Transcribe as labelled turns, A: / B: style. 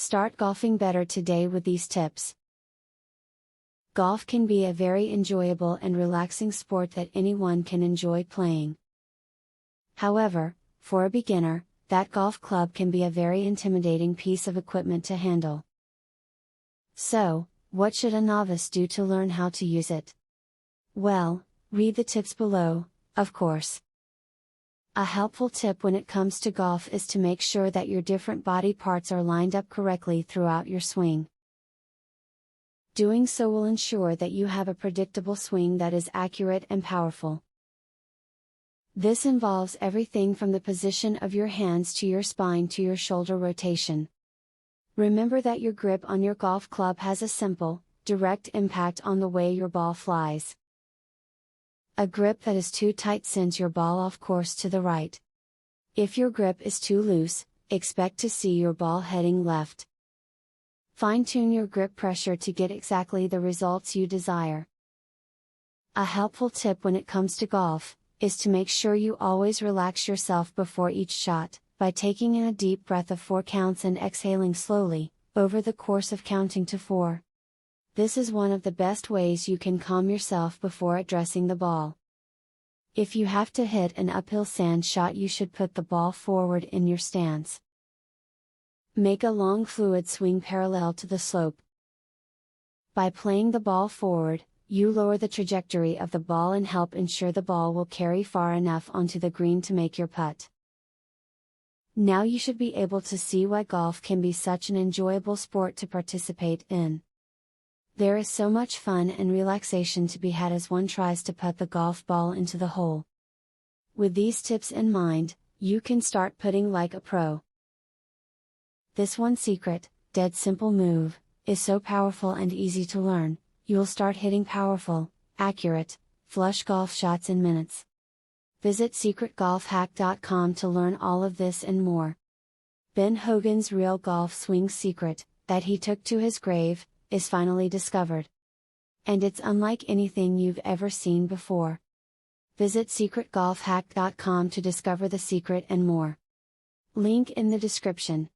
A: Start golfing better today with these tips. Golf can be a very enjoyable and relaxing sport that anyone can enjoy playing. However, for a beginner, that golf club can be a very intimidating piece of equipment to handle. So, what should a novice do to learn how to use it? Well, read the tips below, of course. A helpful tip when it comes to golf is to make sure that your different body parts are lined up correctly throughout your swing. Doing so will ensure that you have a predictable swing that is accurate and powerful. This involves everything from the position of your hands to your spine to your shoulder rotation. Remember that your grip on your golf club has a simple, direct impact on the way your ball flies. A grip that is too tight sends your ball off course to the right. If your grip is too loose, expect to see your ball heading left. Fine-tune your grip pressure to get exactly the results you desire. A helpful tip when it comes to golf is to make sure you always relax yourself before each shot, by taking in a deep breath of 4 counts and exhaling slowly, over the course of counting to 4. This is one of the best ways you can calm yourself before addressing the ball. If you have to hit an uphill sand shot, you should put the ball forward in your stance. Make a long fluid swing parallel to the slope. By playing the ball forward, you lower the trajectory of the ball and help ensure the ball will carry far enough onto the green to make your putt. Now you should be able to see why golf can be such an enjoyable sport to participate in. There is so much fun and relaxation to be had as one tries to putt the golf ball into the hole. With these tips in mind, you can start putting like a pro. This one secret, dead simple move, is so powerful and easy to learn, you'll start hitting powerful, accurate, flush golf shots in minutes. Visit secretgolfhack.com to learn all of this and more. Ben Hogan's real golf swing secret, that he took to his grave, is finally discovered. And it's unlike anything you've ever seen before. Visit secretgolfhack.com to discover the secret and more. Link in the description.